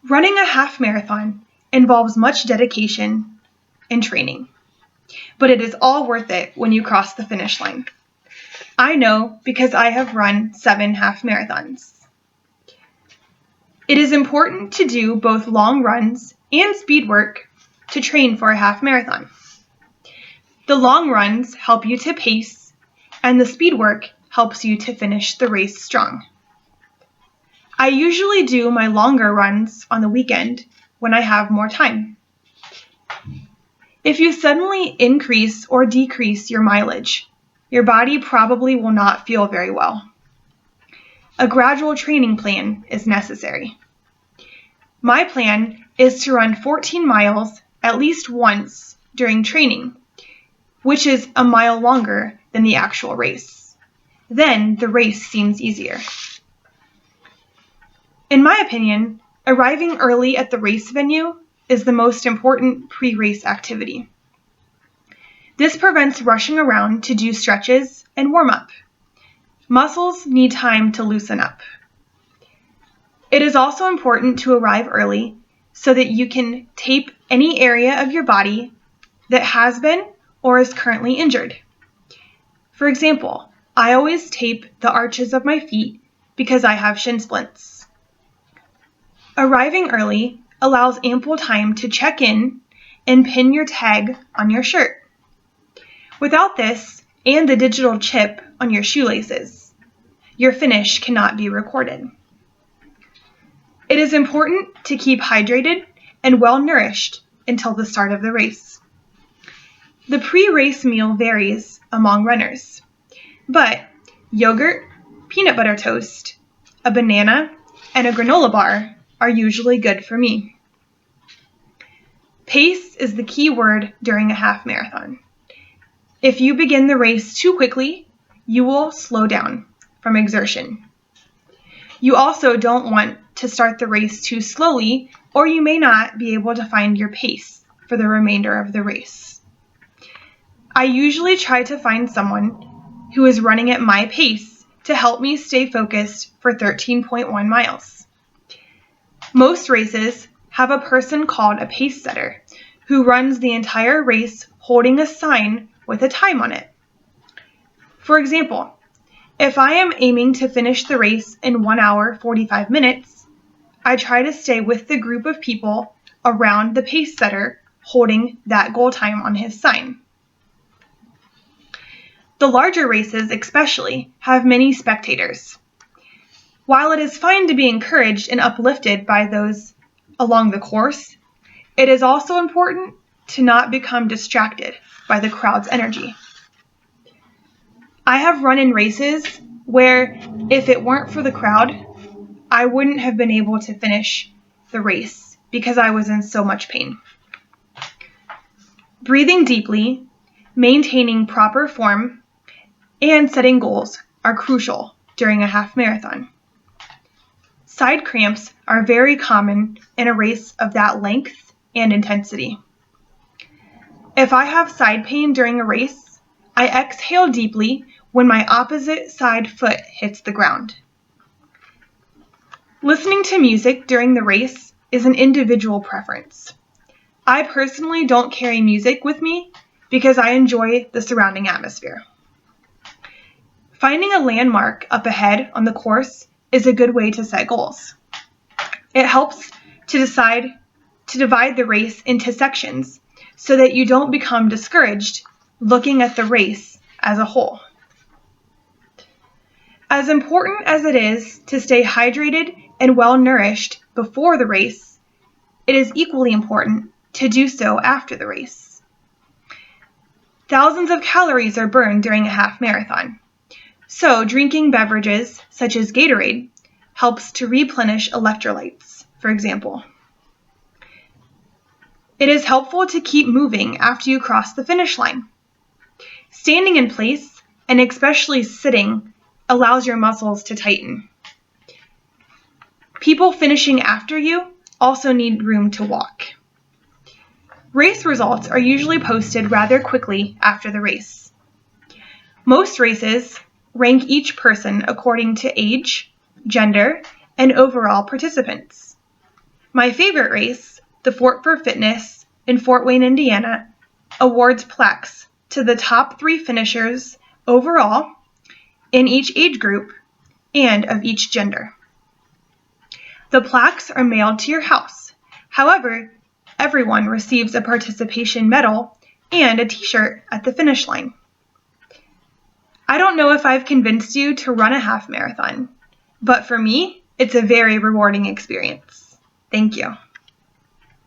Running a half marathon involves much dedication and training, but it is all worth it when you cross the finish line. I know because I have run 7 half marathons. It is important to do both long runs and speed work to train for a half marathon. The long runs help you to pace, and the speed work helps you to finish the race strong. I usually do my longer runs on the weekend when I have more time. If you suddenly increase or decrease your mileage, your body probably will not feel very well. A gradual training plan is necessary. My plan is to run 14 miles at least once during training, which is a mile longer than the actual race. Then the race seems easier. In my opinion, arriving early at the race venue is the most important pre-race activity. This prevents rushing around to do stretches and warm up. Muscles need time to loosen up. It is also important to arrive early so that you can tape any area of your body that has been or is currently injured. For example, I always tape the arches of my feet because I have shin splints. Arriving early allows ample time to check in and pin your tag on your shirt. Without this and the digital chip on your shoelaces, your finish cannot be recorded. It is important to keep hydrated and well nourished until the start of the race. The pre-race meal varies among runners, but yogurt, peanut butter toast, a banana, and a granola bar are usually good for me. Pace is the key word during a half marathon. If you begin the race too quickly, you will slow down from exertion. You also don't want to start the race too slowly, or you may not be able to find your pace for the remainder of the race. I usually try to find someone who is running at my pace to help me stay focused for 13.1 miles. Most races have a person called a pace setter who runs the entire race holding a sign with a time on it. For example, if I am aiming to finish the race in 1 hour 45 minutes, I try to stay with the group of people around the pace setter holding that goal time on his sign. The larger races especially have many spectators. While it is fine to be encouraged and uplifted by those along the course, it is also important to not become distracted by the crowd's energy. I have run in races where if it weren't for the crowd, I wouldn't have been able to finish the race because I was in so much pain. Breathing deeply, maintaining proper form, and setting goals are crucial during a half marathon. Side cramps are very common in a race of that length and intensity. If I have side pain during a race, I exhale deeply when my opposite side foot hits the ground. Listening to music during the race is an individual preference. I personally don't carry music with me because I enjoy the surrounding atmosphere. Finding a landmark up ahead on the course is a good way to set goals. It helps to divide the race into sections so that you don't become discouraged looking at the race as a whole. As important as it is to stay hydrated and well nourished before the race, it is equally important to do so after the race. Thousands of calories are burned during a half marathon, so drinking beverages such as Gatorade helps to replenish electrolytes, for example. It is helpful to keep moving after you cross the finish line. Standing in place, and especially sitting, allows your muscles to tighten. People finishing after you also need room to walk. Race results are usually posted rather quickly after the race. Most races rank each person according to age, gender, and overall participants. My favorite race, the Fort for Fitness in Fort Wayne, Indiana, awards plaques to the top 3 finishers overall in each age group and of each gender. The plaques are mailed to your house. However, everyone receives a participation medal and a t-shirt at the finish line. I don't know if I've convinced you to run a half marathon, but for me, it's a very rewarding experience. Thank you.